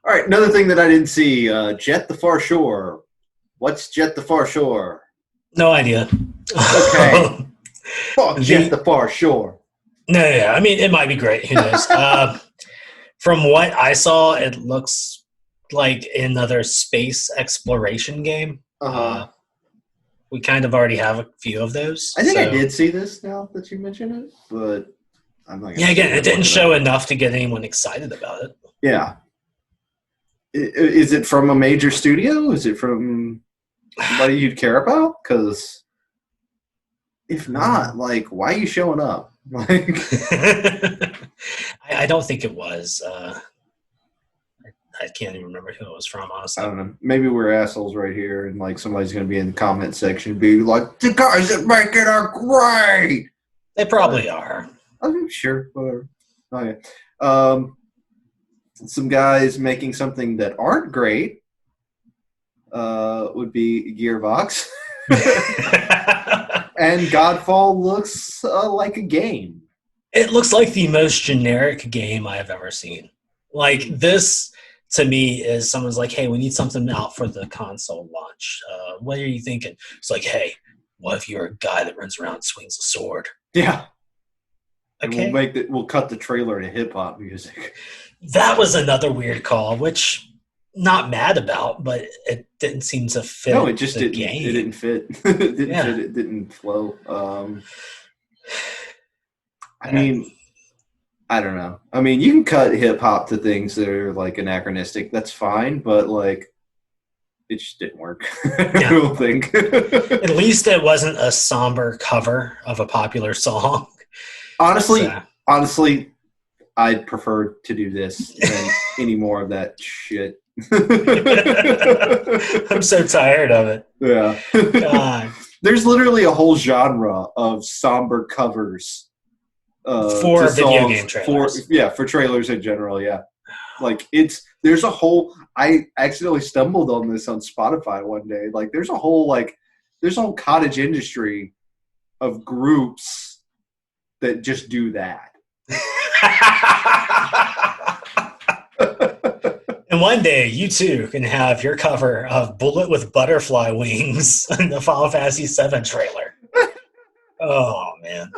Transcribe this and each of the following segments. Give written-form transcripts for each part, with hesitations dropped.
All right, another thing that I didn't see, Jet the Far Shore. What's Jet the Far Shore? No idea. Okay, fuck Jet the the Far Shore. No, yeah, I mean, it might be great. Who knows? From what I saw, it looks like another space exploration game. Uh-huh. We kind of already have a few of those. I think I So, did see this now that you mention it, but I'm not going yeah, to sit again, here it and didn't look it show up. enough to get anyone excited about it. Yeah. Is it from a major studio? Is it from somebody you'd care about? Because if not, like, why are you showing up? Like, I don't think it was. I can't even remember who it was from, I honestly. don't know. Maybe we're assholes right here, and like somebody's going to be in the comment section and be like, "The guys that make it are great." They But probably are. I'm sure, whatever. Okay. Um, some guys making something that aren't great would be Gearbox. And Godfall looks like a game. It looks like the most generic game I have ever seen. Like this, to me, is someone's like, "Hey, we need something out for the console launch. What are you thinking?" It's like, "Hey, what if you're a guy that runs around and swings a sword?" Yeah. And Okay, we'll cut the trailer to hip hop music. that was another weird call, which not mad about, but it didn't seem to No, fit it just the didn't. It game. didn't fit. It didn't fit. Yeah, It didn't flow. I uh, mean, I don't know. I mean, you can cut hip hop to things that are like anachronistic. That's fine, but like, it just didn't work. I yeah. don't think. At least it wasn't a somber cover of a popular song. honestly, So honestly, I'd prefer to do this than any more of that shit. I'm so tired of it. Yeah. God. There's literally a whole genre of somber covers to For video game songs trailers. for trailers in general. Yeah, like there's a whole. I accidentally stumbled on this on Spotify one day. Like there's a whole cottage industry of groups that just do that. And one day, you too can have your cover of Bullet with Butterfly Wings in the Final Fantasy VII trailer. Oh, man.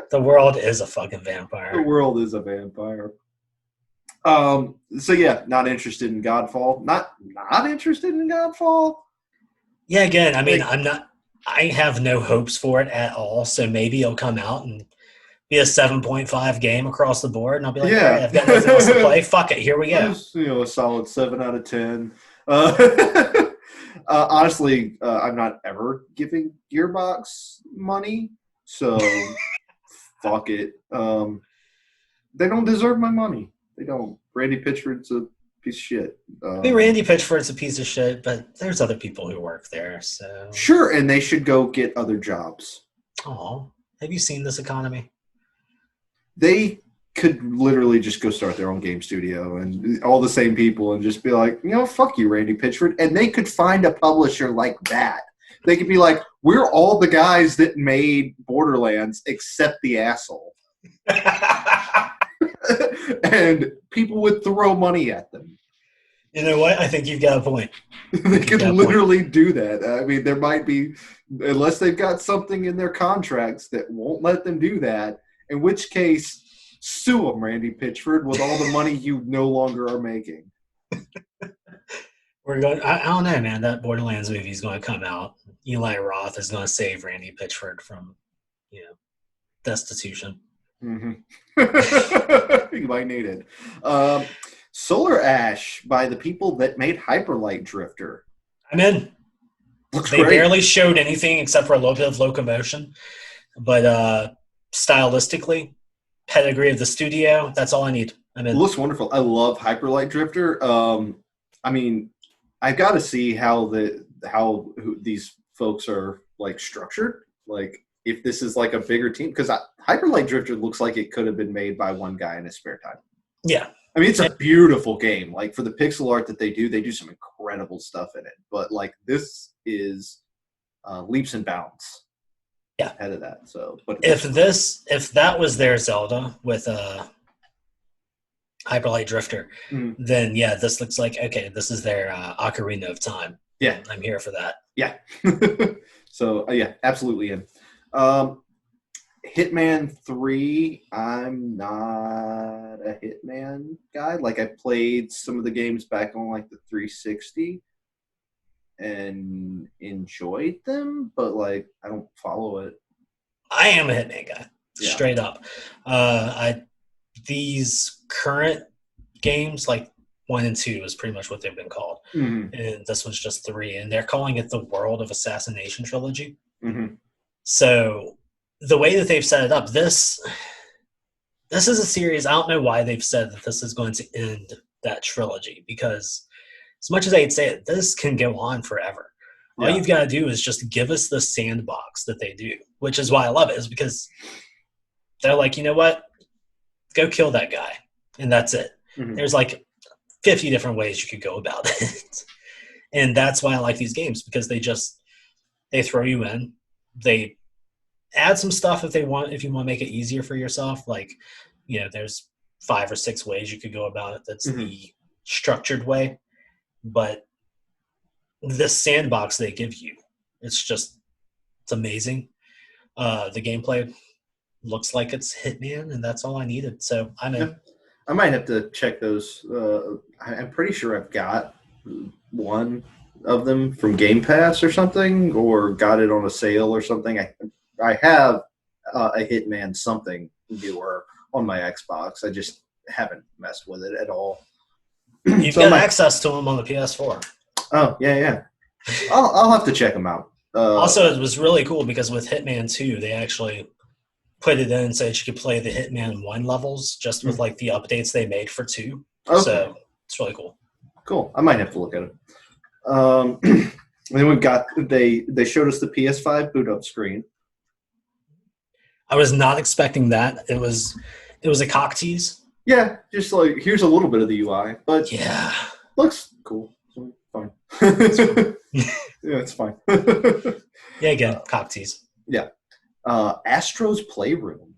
The world is a fucking The vampire. world is a vampire. So yeah, not interested in Godfall. Not interested in Godfall. Yeah, again, I mean, Like, I have no hopes for it at all. So maybe it'll come out and be a 7.5 game across the board. And I'll be like, all right, yeah. I've got nothing else to play. Fuck it. Here we go. Just, a solid 7 out of 10. Honestly, I'm not ever giving Gearbox money, so fuck it. They don't deserve my money. They don't. Randy Pitchford's a piece of shit. I mean, Randy Pitchford's a piece of shit, but there's other people who work there. So, Sure, and they should go get other jobs. oh, have you seen this economy? They could literally just go start their own game studio and all the same people and just be like, fuck you, Randy Pitchford. And they could find a publisher like that. They could be like, we're all the guys that made Borderlands except the asshole. And people would throw money at them. You know what? I think you've got a point. They could literally do that. I mean, there might be, unless they've got something in their contracts that won't let them do that, in which case, sue them, Randy Pitchford, with all the money you no longer are making. We're going. I don't know, man. That Borderlands movie is going to come out. Eli Roth is going to save Randy Pitchford from, destitution. Mm-hmm. You might need it. Solar Ash by the people that made Hyperlight Drifter. I'm in. Looks They great. barely showed anything except for a little bit of locomotion, but stylistically, pedigree of the studio. That's all I need. I'm It in. looks wonderful. I love Hyperlight Drifter. I mean, I've got to see how these folks are like structured. Like if this is like a bigger team, because Hyperlight Drifter looks like it could have been made by one guy in his spare time. Yeah. I mean, it's a beautiful game. Like for the pixel art that they do some incredible stuff in it. But like this is leaps and bounds ahead of that. So, but if that was their Zelda with Hyper Light Drifter, Mm. then yeah, this looks like, okay, this is their Ocarina of Time. Yeah. I'm here for that. Yeah. So yeah, absolutely in. Um, Hitman 3, I'm not a Hitman guy. Like, I played some of the games back on like the 360 and enjoyed them, but like I don't follow it. I am a Hitman guy, Yeah. straight up. These current games, like 1 and 2 is pretty much what they've been called. Mm-hmm. And this one's just 3, and they're calling it the World of Assassination Trilogy. Mm-hmm. So the way that they've set it up, this is a series. I don't know why they've said that this is going to end that trilogy, because as much as I'd say it, this can go on forever. All Yeah. you've got to do is just give us the sandbox that they do, which is why I love it, is because they're like, you know what? Go kill that guy. And that's it. Mm-hmm. There's like 50 different ways you could go about it. And that's why I like these games, because they throw you in. They add some stuff if you want to make it easier for yourself. Like, there's 5 or 6 ways you could go about it. That's Mm-hmm. the structured way. But this sandbox they give you, it's amazing. The gameplay looks like it's Hitman, and that's all I needed. So I'm in. I might have to check those. I'm pretty sure I've got one of them from Game Pass or something, or got it on a sale or something. I have a Hitman something newer on my Xbox. I just haven't messed with it at all. You've got access to them on the PS4. Oh, yeah. I'll have to check them out. Also, it was really cool because with Hitman 2, they actually put it in and said you could play the Hitman 1 levels just with like the updates they made for 2. Okay. So it's really cool. Cool. I might have to look at it. And then we've got they showed us the PS5 boot up screen. I was not expecting that. It was a cock tease. Yeah, just like here's a little bit of the UI, but yeah, looks cool. So fine. Yeah, it's fine. Yeah, again, cock tease. Yeah. Astro's Playroom.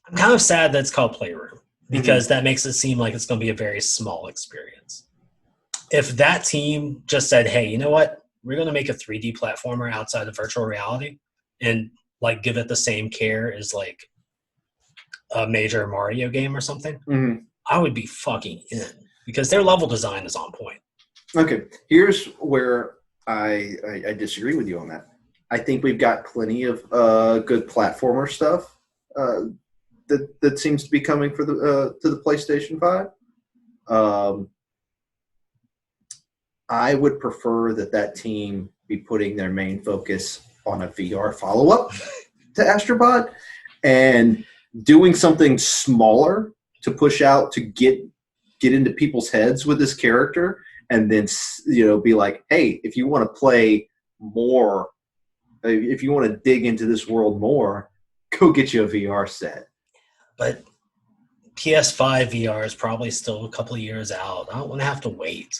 I'm kind of sad that it's called Playroom, because that makes it seem like it's going to be a very small experience. If that team just said, hey, you know what? We're going to make a 3D platformer outside of virtual reality and like give it the same care as like a major Mario game or something, I would be fucking in, because their level design is on point. Okay, here's where I disagree with you on that. I think we've got plenty of good platformer stuff that seems to be coming for to the PlayStation 5. I would prefer that team be putting their main focus on a VR follow-up to Astrobot and doing something smaller to push out to get into people's heads with this character, and then be like, hey, if you want to play more, if you want to dig into this world more, go get you a VR set. But PS5 VR is probably still a couple of years out. I don't want to have to wait.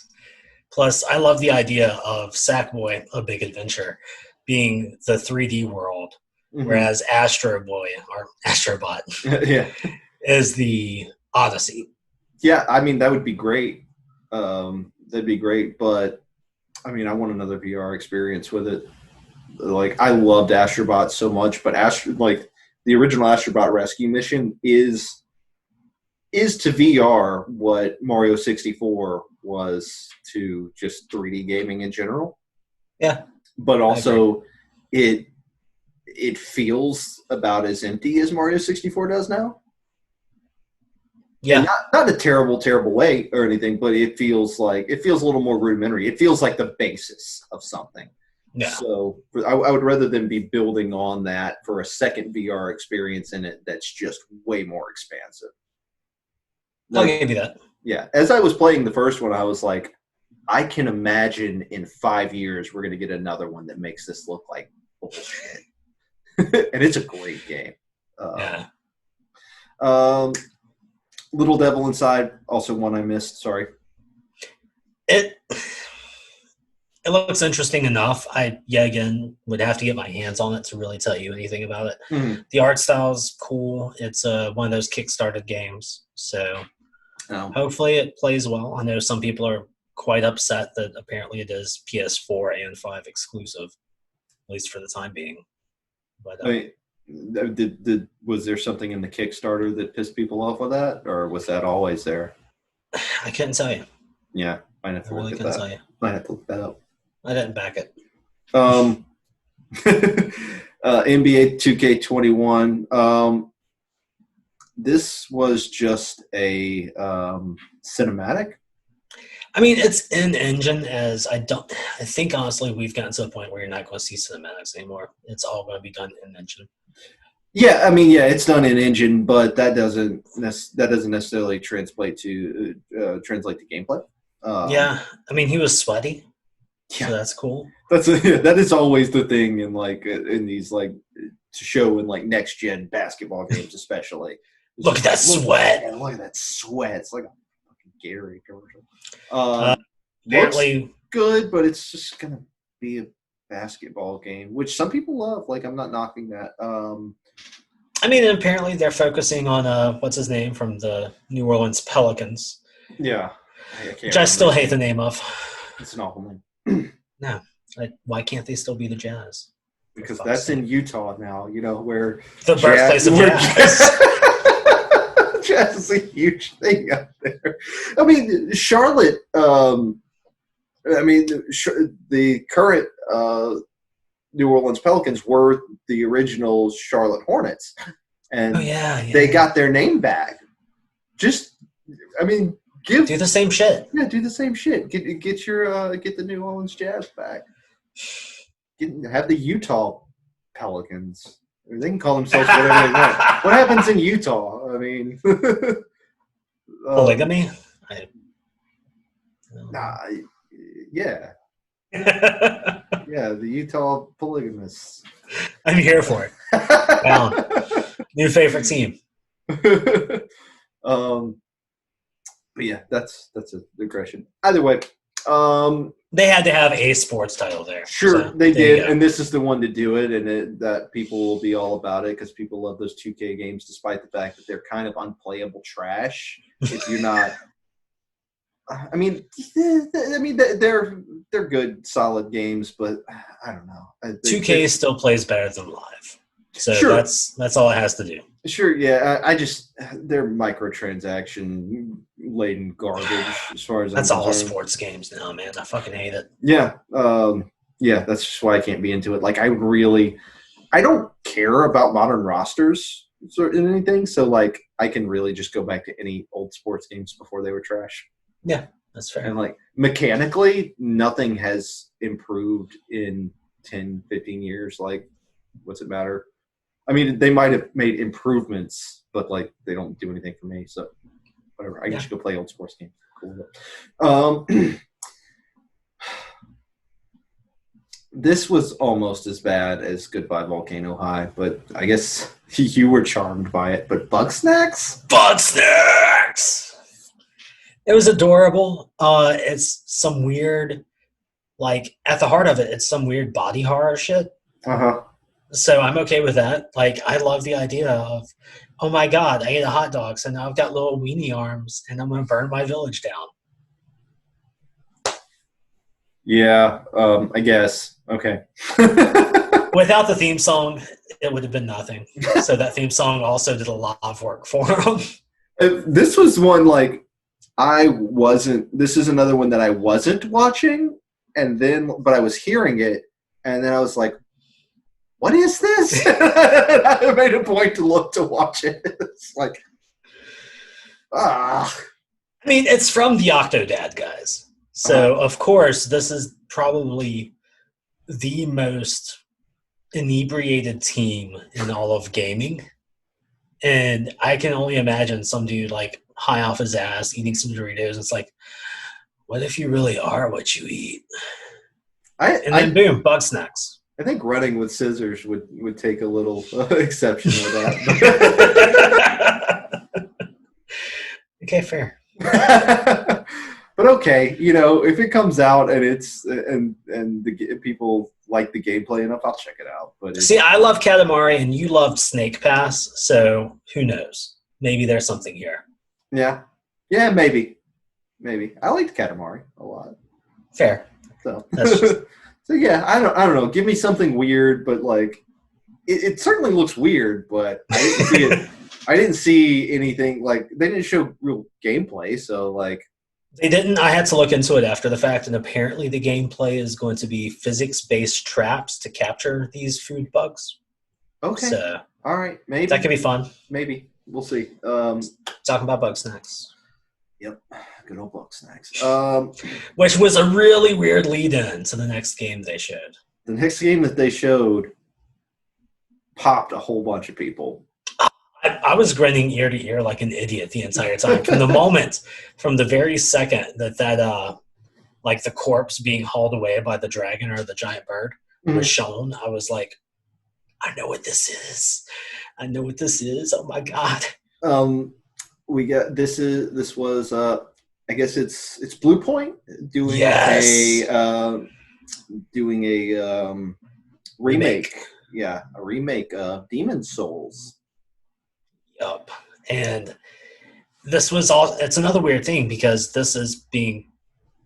Plus, I love the idea of Sackboy: A Big Adventure being the 3D world, whereas Astro Boy, or Astrobot, is the Odyssey. Yeah, I mean, that would be great. That'd be great, but I mean, I want another VR experience with it. Like, I loved Astrobot so much, but the original Astrobot Rescue Mission is to VR what Mario 64 was to just 3D gaming in general. Yeah. But also it feels about as empty as Mario 64 does now. Yeah. Not in a terrible way or anything, but it feels a little more rudimentary. It feels like the basis of something. Yeah. So I would rather than be building on that for a second VR experience in it that's just way more expansive. I'll give you that. Yeah. As I was playing the first one, I was like, I can imagine in 5 years we're going to get another one that makes this look like bullshit. And it's a great game. Little Devil Inside, also one I missed. Sorry. It It looks interesting enough. I, yet again, would have to get my hands on it to really tell you anything about it. Mhm. The art style's cool. It's one of those Kickstarted games. So Oh. hopefully it plays well. I know some people are quite upset that apparently it is PS4 and 5 exclusive, at least for the time being. But I mean, was there something in the Kickstarter that pissed people off with that, or was that always there? I couldn't tell you. Yeah, might have I to really look at couldn't that. tell you. Might have to look that up. I didn't back it. NBA 2K21. This was just a cinematic. I mean, it's in engine as I think honestly we've gotten to the point where you're not going to see cinematics anymore. It's all going to be done in engine. Yeah, I mean, yeah, it's done in engine, but that doesn't necessarily translate to gameplay. Yeah, I mean, he was sweaty, Yeah. so that's cool. That is always the thing in in these to show in next gen basketball games, especially. Look at that sweat. Look at that sweat. It's like a fucking Gary commercial. Apparently, looks good, but it's just gonna be a basketball game, which some people love. I'm not knocking that. I mean, apparently they're focusing on what's his name from the New Orleans Pelicans. Yeah, which I still hate the name of. It's an awful name. No, why can't they still be the Jazz? Because that's in Utah now. Where the birthplace of Jazz. Jazz is a huge thing out there. I mean, Charlotte. The current New Orleans Pelicans were the original Charlotte Hornets, and they got their name back. Do the same shit. Yeah, do the same shit. Get the New Orleans Jazz back. Have the Utah Pelicans. They can call themselves whatever they want. What happens in Utah? I mean, polygamy. Yeah. Yeah, the Utah polygamists. I'm here for it. New favorite team. But yeah, that's a digression. Either way, they had to have a sports title there. Sure, so, they did, and this is the one to do it, and that people will be all about it because people love those 2K games, despite the fact that they're kind of unplayable trash. If you're not, I mean, they're good, solid games, but I don't know. 2K still plays better than Live, so sure. that's all it has to do. Sure, yeah. They're microtransaction laden garbage as far as that's all sports games now, man. I fucking hate it. Yeah, that's just why I can't be into it. I don't care about modern rosters or anything, so I can really just go back to any old sports games before they were trash. Yeah, that's fair. And mechanically, nothing has improved in 10, 15 years. What's it matter? I mean, they might have made improvements, but they don't do anything for me. So whatever. I can just go play old sports games. Cool. This was almost as bad as Goodbye Volcano High, but I guess you were charmed by it. But Bugsnax? Bugsnax! It was adorable. It's some weird, at the heart of it, it's some weird body horror shit. Uh-huh. So I'm okay with that. I love the idea of, oh my God, I ate a hot dog, so now I've got little weenie arms, and I'm going to burn my village down. Yeah, I guess. Okay. Without the theme song, it would have been nothing. So that theme song also did a lot of work for him. This was one, this is another one that I wasn't watching, but I was hearing it, and then I was like, what is this? I made a point to look to watch it. It's I mean, it's from the Octodad guys. So, of course, this is probably the most inebriated team in all of gaming. And I can only imagine some dude, high off his ass, eating some Doritos. It's what if you really are what you eat? And then, boom, Bugsnax. I think running with scissors would take a little exception to that. Okay, fair. But okay, if it comes out and it's and people like the gameplay enough, I'll check it out. But See, I love Katamari, and you loved Snake Pass, so who knows? Maybe there's something here. yeah, maybe. I liked Katamari a lot. Fair. So That's just... so yeah, I don't know. Give me something weird, but like it certainly looks weird, but I didn't see it. I didn't see anything like they didn't show real gameplay, so like. They didn't. I had to look into it after the fact, and apparently the gameplay is going to be physics-based traps to capture these food bugs. Okay. So, all right. Maybe. That could be fun. Maybe. We'll see. Talking about Bugsnax. Yep. Good old Bugsnax. Which was a really weird lead-in to the next game they showed. The next game that they showed popped a whole bunch of people. I was grinning ear to ear like an idiot the entire time. From the very second that like the corpse being hauled away by the dragon or the giant bird was shown, I was like, I know what this is. Oh my god. We got this was I guess it's Blue Point doing a remake. Yeah, a remake of Demon Souls. Yup. And it's another weird thing because this is being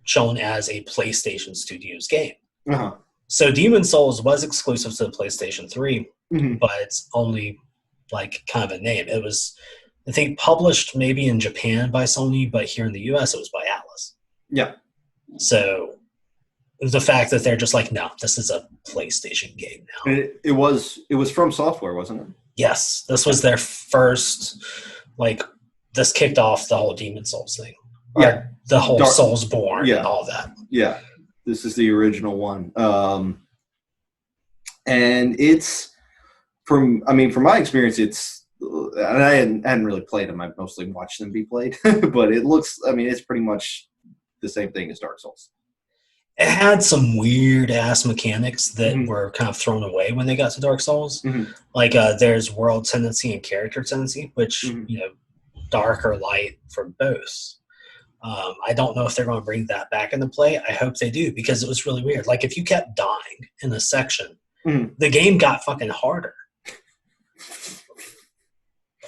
shown as a PlayStation Studios game. Uh-huh. So Demon Souls was exclusive to the PlayStation 3, but it's only like kind of a name. It was, I think, published maybe in Japan by Sony, but here in the US it was by Atlas. Yeah. So the fact that they're just like, no, this is a PlayStation game now. And it was From Software, wasn't it? Yes, this was their first, this kicked off the whole Demon Souls thing. Yeah. The whole Soulsborne and all that. Yeah, this is the original one. And it's, from my experience, and I hadn't really played them. I've mostly watched them be played. But it looks, it's pretty much the same thing as Dark Souls. It had some weird-ass mechanics that were kind of thrown away when they got to Dark Souls. Like, there's world tendency and character tendency, which, dark or light for both. I don't know if they're going to bring that back into play. I hope they do, because it was really weird. Like, if you kept dying in a section, the game got fucking harder.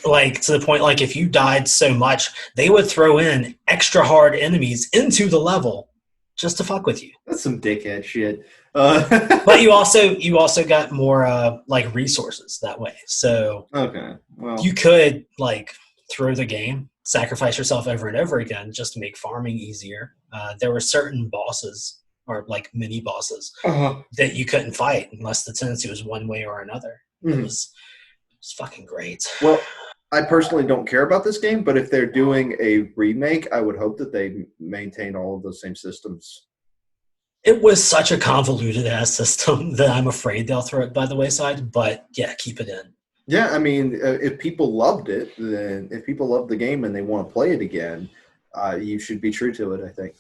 Like, to the point, like, if you died so much, they would throw in extra hard enemies into the level just to fuck with you. That's some dickhead shit. But you also got more resources that way. So okay, well, you could throw the game, sacrifice yourself over and over again just to make farming easier. There were certain bosses or mini bosses that you couldn't fight unless the tendency was one way or another. It was fucking great. Well, I personally don't care about this game, but if they're doing a remake, I would hope that they maintain all of those same systems. It was such a convoluted ass system that I'm afraid they'll throw it by the wayside, but yeah, keep it in. Yeah, if people loved it, then if people love the game and they want to play it again, you should be true to it, I think.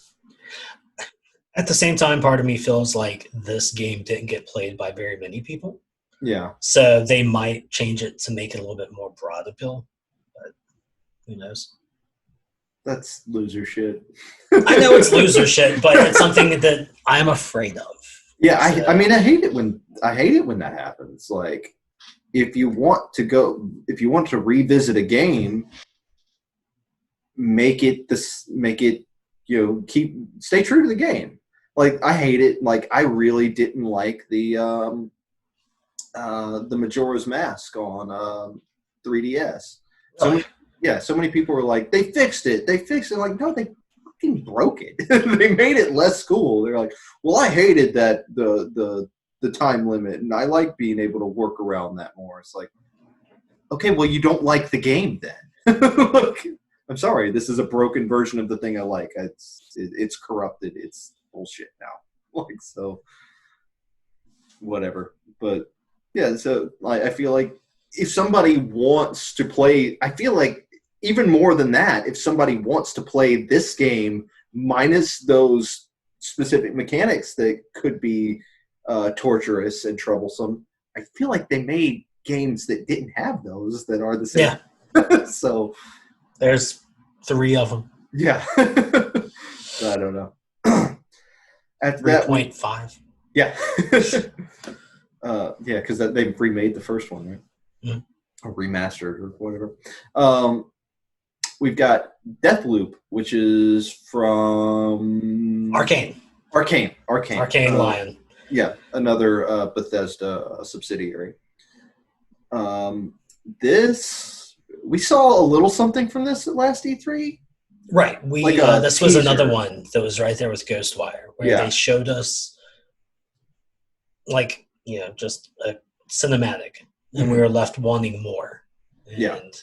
At the same time, part of me feels like this game didn't get played by very many people. Yeah. So they might change it to make it a little bit more broad appeal, but who knows? That's loser shit. I know it's loser shit, but it's something that I'm afraid of. Yeah, I hate it when that happens. Like, if you want to revisit a game, stay true to the game. Like, I hate it. Like, I really didn't like the Majora's Mask on 3DS. So many people were like, they fixed it. Like, no, they fucking broke it. They made it less cool. They're like, well, I hated that the time limit, and I like being able to work around that more. It's like, okay, well, you don't like the game then. Look, I'm sorry, this is a broken version of the thing I like. It's corrupted. It's bullshit now. Like, so whatever. But yeah, so I feel like if somebody wants to play, I feel like even more than that, if somebody wants to play this game minus those specific mechanics that could be torturous and troublesome, I feel like they made games that didn't have those that are the same. Yeah. So there's 3 of them. Yeah. I don't know. After that, 3.5. yeah. Yeah, because they remade the first one, right? Mm. Or remastered or whatever. We've got Deathloop, which is from Arcane Lion. Yeah, another Bethesda subsidiary. This we saw a little something from this at last E3. Right. This was another one that was right there with Ghostwire, where they showed us just a cinematic, and we were left wanting more. And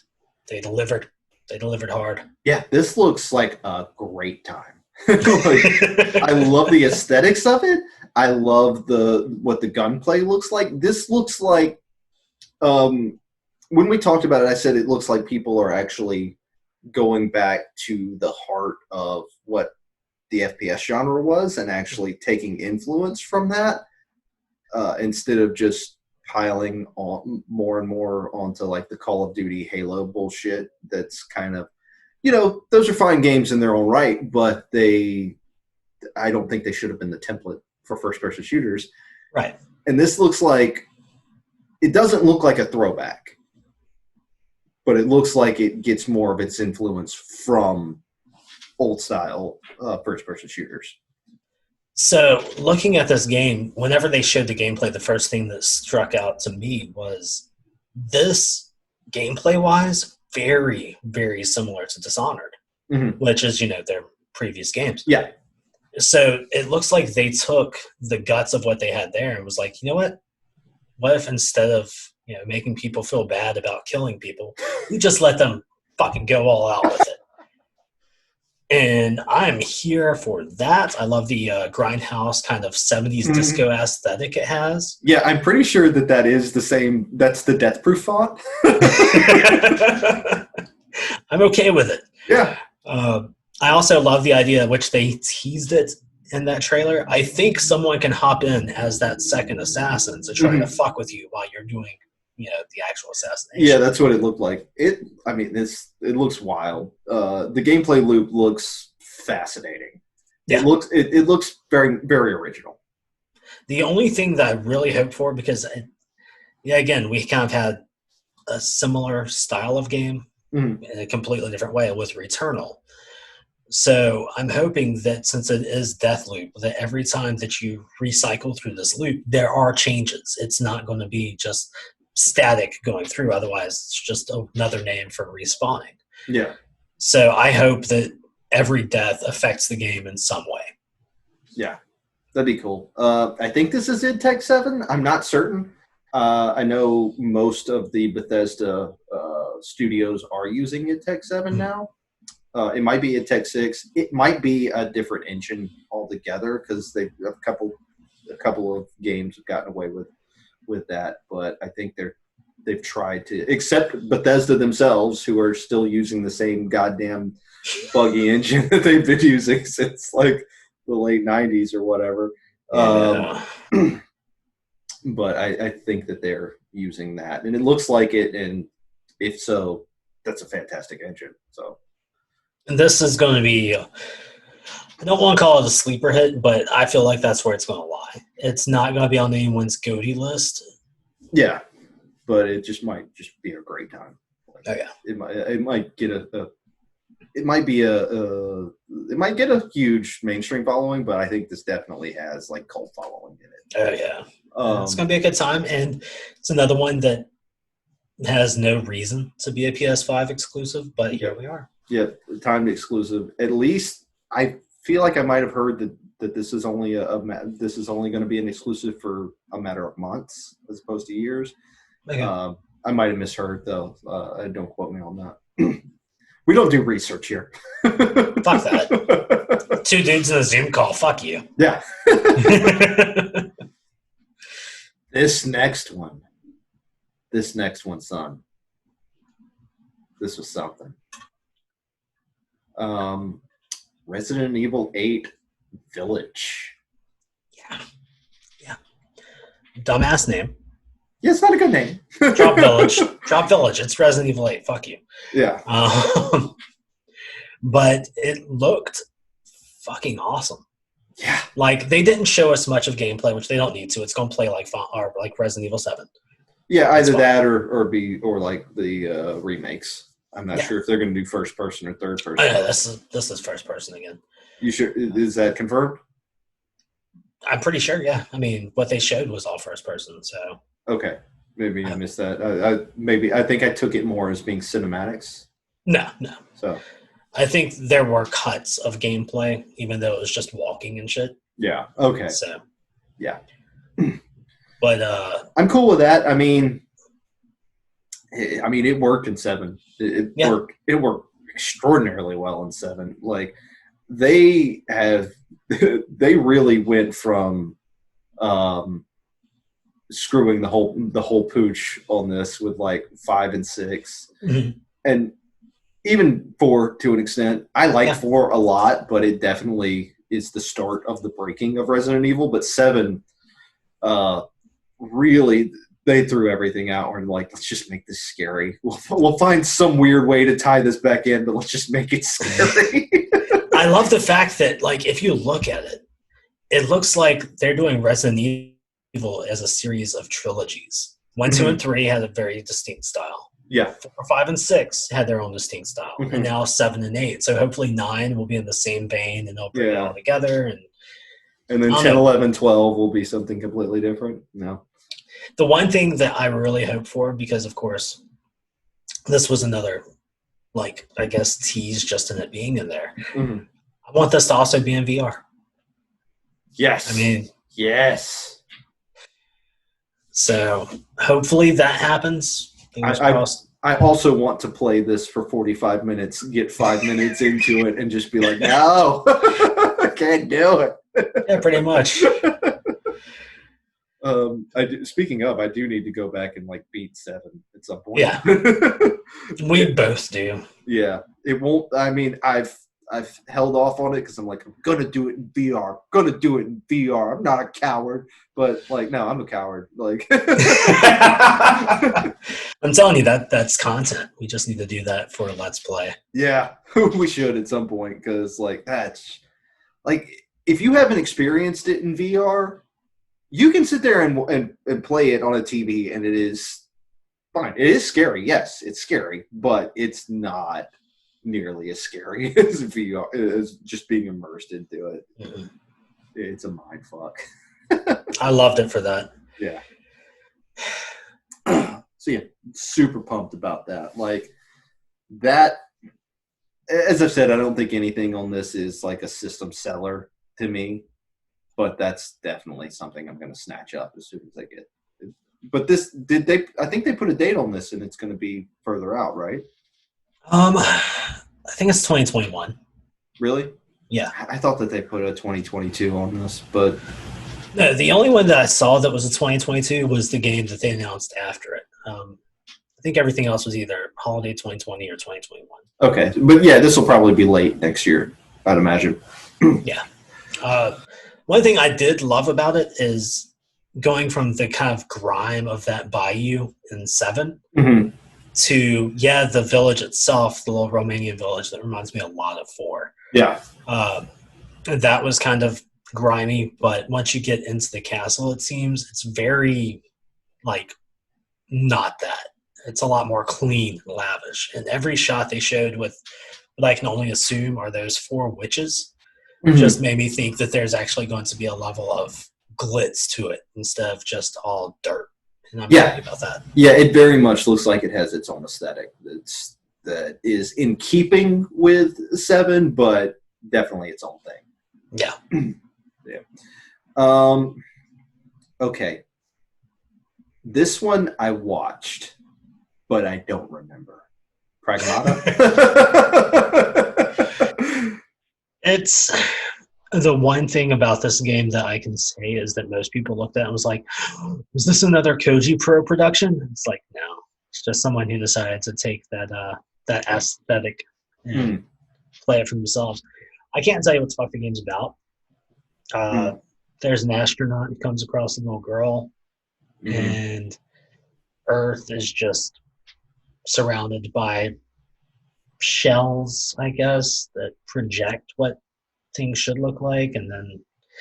they delivered. They delivered hard. Yeah, this looks like a great time. I love the aesthetics of it. I love what the gunplay looks like. This looks like when we talked about it, I said it looks like people are actually going back to the heart of what the FPS genre was and actually taking influence from that instead of just piling on more and more onto like the Call of Duty Halo bullshit. That's kind of, those are fine games in their own right, but I don't think they should have been the template for first-person shooters. Right. And this it doesn't look like a throwback, but it looks like it gets more of its influence from old-style first-person shooters. So, looking at this game, whenever they showed the gameplay, the first thing that struck out to me was this, gameplay-wise, very, very similar to Dishonored, which is, their previous games. Yeah. So, it looks like they took the guts of what they had there and was like, you know what? What if instead of making people feel bad about killing people, we just let them fucking go all out with it? And I'm here for that. I love the grindhouse kind of 70s disco aesthetic it has. Yeah, I'm pretty sure that is the same. That's the Death Proof font. I'm okay with it. Yeah. I also love the idea which they teased it in that trailer. I think someone can hop in as that second assassin to try to fuck with you while you're doing the actual assassination. Yeah, that's what it looked like. It looks wild. The gameplay loop looks fascinating. Yeah. It looks very, very original. The only thing that I really hope for, because again, we kind of had a similar style of game in a completely different way with Returnal. So I'm hoping that since it is Deathloop, that every time that you recycle through this loop, there are changes. It's not going to be just static going through. Otherwise, it's just another name for respawning. Yeah. So I hope that every death affects the game in some way. Yeah, that'd be cool. I think this is id Tech 7. I'm not certain. I know most of the Bethesda studios are using id Tech 7 now. It might be id Tech 6. It might be a different engine altogether because a couple of games have gotten away with that. But I think they've tried to, except Bethesda themselves, who are still using the same goddamn buggy engine that they've been using since like the late 90s or whatever. Yeah. But I think that they're using that, and it looks like it. And if so, that's a fantastic engine. So. And this is going to be, I don't want to call it a sleeper hit, but I feel like that's where it's going to lie. It's not going to be on anyone's GOTY list. Yeah, but it just might be a great time. Oh yeah, it might get it might get a huge mainstream following, but I think this definitely has like cult following in it. Oh yeah, it's going to be a good time, and it's another one that has no reason to be a PS5 exclusive, but here we are. Yeah, timed exclusive. At least I feel like I might have heard that this is only this is only going to be an exclusive for a matter of months as opposed to years. Okay. I might have misheard though. Don't quote me on that. We don't do research here. Fuck that. 2 dudes in a Zoom call. Fuck you. Yeah. This next one, son. This was something. Resident Evil 8 Village. Yeah. Dumbass name. Yeah, it's not a good name. Drop Village. It's Resident Evil 8. Fuck you. Yeah. But it looked fucking awesome. Yeah. Like, they didn't show us much of gameplay, which they don't need to. It's going to play like Resident Evil 7. Yeah, either that or like the remakes. I'm not sure if they're going to do first person or third person. Oh, yeah, this is first person again. You sure? Is that confirmed? I'm pretty sure. Yeah, I mean, what they showed was all first person. So okay, maybe I missed that. I think I took it more as being cinematics. No. So I think there were cuts of gameplay, even though it was just walking and shit. Yeah. Okay. So yeah. But I'm cool with that. I mean, it worked in 7. It worked. It worked extraordinarily well in 7. Like they really went from screwing the whole pooch on this with like 5 and 6, and even 4 to an extent. I like 4 a lot, but it definitely is the start of the breaking of Resident Evil. But 7, really, they threw everything out and like, let's just make this scary. We'll find some weird way to tie this back in, but let's just make it scary. I love the fact that, like, if you look at it, it looks like they're doing Resident Evil as a series of trilogies. 1, 2, and 3 had a very distinct style. Yeah. 4, 5, and 6 had their own distinct style. And now 7 and 8. So hopefully 9 will be in the same vein and they'll bring it all together. And then 10, 11, 12 will be something completely different. No. The one thing that I really hope for, because of course this was another, like, I guess, tease just in it being in there. I want this to also be in VR. Yes. I mean, yes. So hopefully that happens. I also want to play this for 45 minutes, get 5 minutes into it, and just be like, no, I can't do it. Yeah, pretty much. Speaking of, I do need to go back and like beat 7 at some point. Yeah, we both do. Yeah, it won't. I mean, I've held off on it because I'm like, I'm gonna do it in VR. Gonna do it in VR. I'm not a coward, but like, no, I'm a coward. Like, I'm telling you that's content. We just need to do that for a Let's Play. Yeah, we should at some point because like that's like if you haven't experienced it in VR, you can sit there and play it on a TV, and it is fine. It is scary. Yes, it's scary, but it's not nearly as scary as VR, as just being immersed into it. It's a mind fuck. I loved it for that. Yeah. So yeah, super pumped about that. Like that, as I've said, I don't think anything on this is like a system seller to me, but that's definitely something I'm going to snatch up as soon as I get it. But I think they put a date on this and it's going to be further out, right? I think it's 2021. Really? Yeah. I thought that they put a 2022 on this, but no, the only one that I saw that was a 2022 was the game that they announced after it. I think everything else was either holiday 2020 or 2021. Okay, but yeah, this will probably be late next year, I'd imagine. Yeah. One thing I did love about it is going from the kind of grime of that bayou in 7 to, the village itself, the little Romanian village that reminds me a lot of 4. Yeah. That was kind of grimy, but once you get into the castle, it seems it's very, like, not that. It's a lot more clean and lavish. And every shot they showed with what I can only assume are those 4 witches just made me think that there's actually going to be a level of glitz to it instead of just all dirt. And I'm happy about that. Yeah, it very much looks like it has its own aesthetic. That is in keeping with 7, but definitely its own thing. Yeah. Okay. This one I watched, but I don't remember. Pragmata? It's the one thing about this game that I can say is that most people looked at it and was like, is this another Koji Pro production? It's like, no. It's just someone who decided to take that aesthetic and play it for themselves. I can't tell you what the fuck the game's about. There's an astronaut who comes across a little girl, and Earth is just surrounded by shells, I guess, that project what things should look like, and then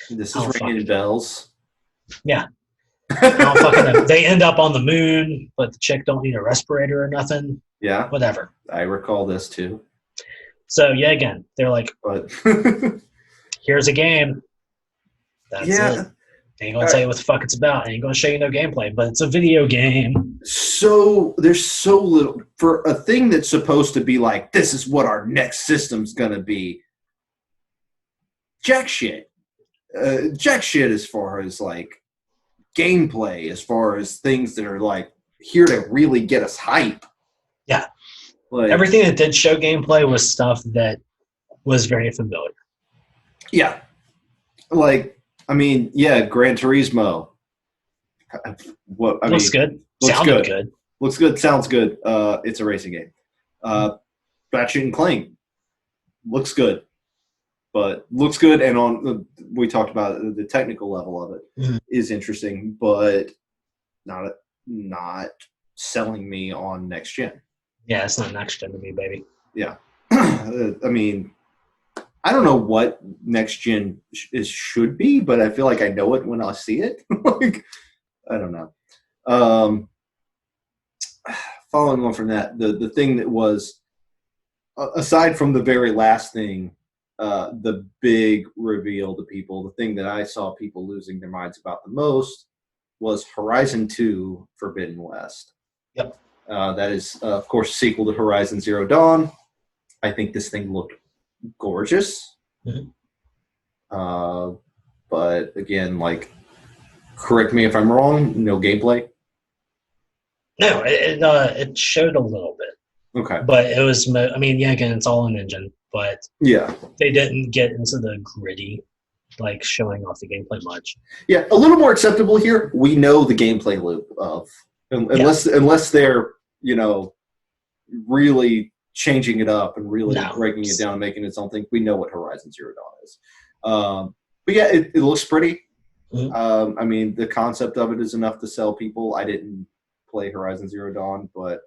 This I is don't ringing fucking bells. yeah, I don't fucking know. They end up on the moon, but the chick don't need a respirator or nothing. Yeah, Whatever. I recall this too. So yeah, again, they're like, But here's a game. That's it. yeah, Ain't gonna tell you what the fuck it's about. Ain't gonna show you no gameplay, but it's a video game. so there's so little for a thing that's supposed to be like, this is what our next system's gonna be. Jack shit. Jack shit as far as like gameplay, as far as things that are like here to really get us hype. Yeah. Like, Everything that did show gameplay was stuff that was very familiar. yeah. Like, I mean, yeah, Gran Turismo. Looks good. Looks Sounded good. Looks good. Sounds good. It's a racing game. Ratchet and Clank looks good, but looks good. And on we talked about the technical level of it is interesting, but not selling me on next gen. Yeah, it's not next gen to me, baby. Yeah, I mean, I don't know what next gen should be, but I feel like I know it when I see it. Like, I don't know. Following on from that, the thing that was, aside from the very last thing, the big reveal to people, the thing that I saw people losing their minds about the most was Horizon 2 Forbidden West. Yep. That is, of course, a sequel to Horizon Zero Dawn. I think this thing looked gorgeous. Mm-hmm. But again, like, correct me if I'm wrong, no gameplay. No, it showed a little bit. Okay. But it was, I mean, yeah, again, it's all an engine, but yeah, they didn't get into the gritty, like showing off the gameplay much. Yeah, a little more acceptable here. We know the gameplay loop of, unless they're, really changing it up and really breaking it down and making it something, we know what Horizon Zero Dawn is. But yeah, it looks pretty. Mm-hmm. I mean, the concept of it is enough to sell people. I didn't play Horizon Zero Dawn, but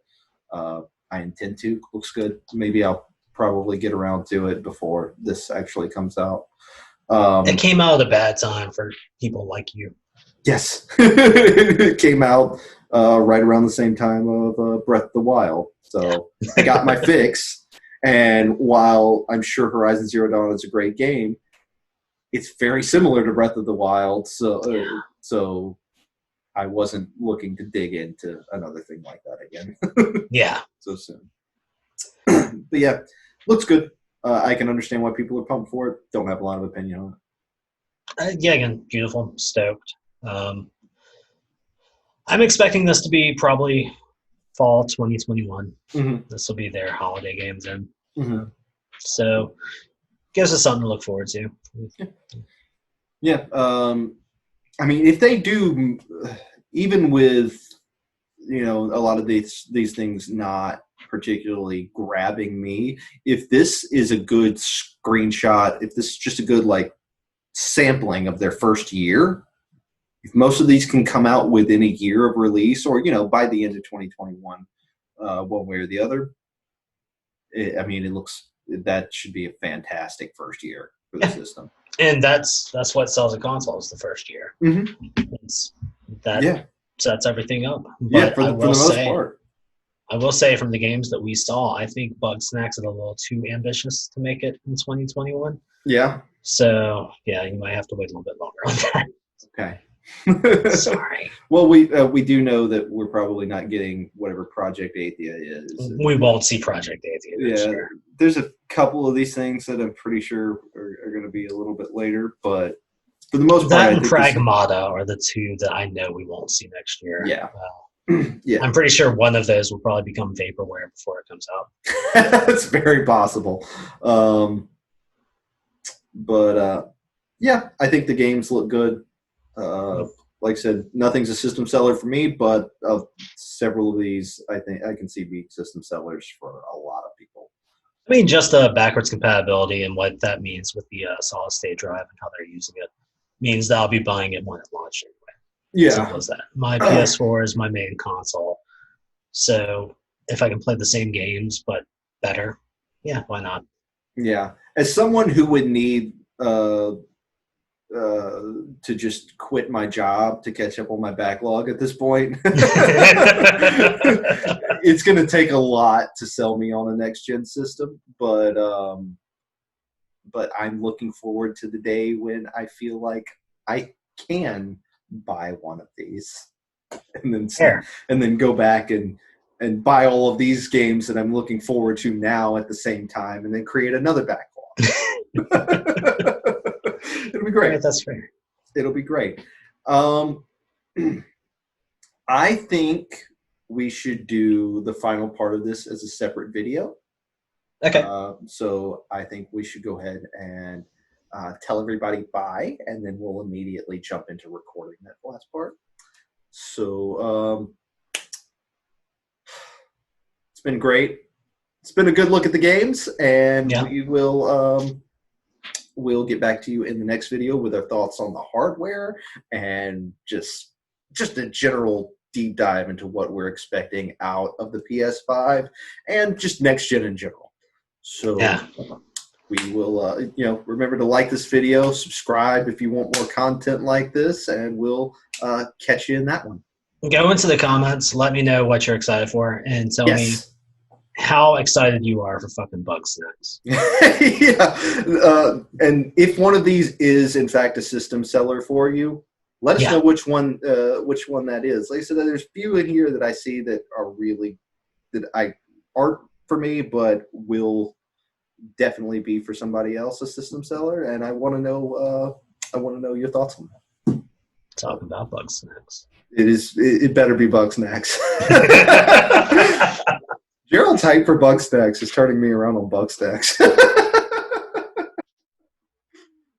I intend to. Looks good. Maybe I'll probably get around to it before this actually comes out. It came out at a bad time for people like you. Yes. It came out right around the same time of Breath of the Wild. So I got my fix. And while I'm sure Horizon Zero Dawn is a great game, it's very similar to Breath of the Wild. So I wasn't looking to dig into another thing like that again. Yeah. So soon. But yeah, looks good. I can understand why people are pumped for it. Don't have a lot of opinion on it. Yeah, again, beautiful. Stoked. I'm expecting this to be probably fall 2021. Mm-hmm. This will be their holiday games in. Mm-hmm. So gives us something to look forward to. Yeah. I mean, if they do, even with, a lot of these things not particularly grabbing me, if this is a good screenshot, if this is just a good, like, sampling of their first year, if most of these can come out within a year of release or, by the end of 2021, one way or the other, that should be a fantastic first year for the system. And that's what sells a console is the first year. Mm-hmm. That sets everything up. But for the most part. I will say from the games that we saw, I think Bugsnax is a little too ambitious to make it in 2021. Yeah. So, yeah, you might have to wait a little bit longer on that. Okay. Sorry. Well, we do know that we're probably not getting whatever Project Athia is. We won't see Project Athia this year. There's a couple of these things that I'm pretty sure are going to be a little bit later, but for the most part, that and Pragmata are the two that I know we won't see next year. Yeah. Yeah. I'm pretty sure one of those will probably become vaporware before it comes out. That's very possible. But I think the games look good. Like I said, nothing's a system seller for me, but of several of these, I think I can see being system sellers for a lot of people. I mean, just the backwards compatibility and what that means with the solid state drive and how they're using it means that I'll be buying it when it launches anyway. Yeah. Simple as that. My PS4 is my main console. So if I can play the same games but better, yeah, why not? Yeah. As someone who would need uh, to just quit my job to catch up on my backlog at this point. It's going to take a lot to sell me on a next gen system, but I'm looking forward to the day when I feel like I can buy one of these, and then go back and buy all of these games that I'm looking forward to now at the same time, and then create another backlog. It'll be great. Right, that's fair. It'll be great. I think we should do the final part of this as a separate video. Okay. So I think we should go ahead and tell everybody bye, and then we'll immediately jump into recording that last part. So it's been great. It's been a good look at the games, and we will we'll get back to you in the next video with our thoughts on the hardware and just a general deep dive into what we're expecting out of the PS5 and just next gen in general. So we will, remember to like this video, subscribe if you want more content like this, and we'll catch you in that one. Go into the comments, let me know what you're excited for, and tell me how excited you are for fucking Bugsnax. And if one of these is in fact a system seller for you, let us know which one that is. Like I said, there's a few in here that I see that are really aren't for me, but will definitely be for somebody else, a system seller. And I want to know your thoughts on that. Talk about Bugsnax. It better be Bugsnax. Gerald's hype for Bugsnax is turning me around on Bugsnax.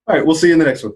All right, we'll see you in the next one.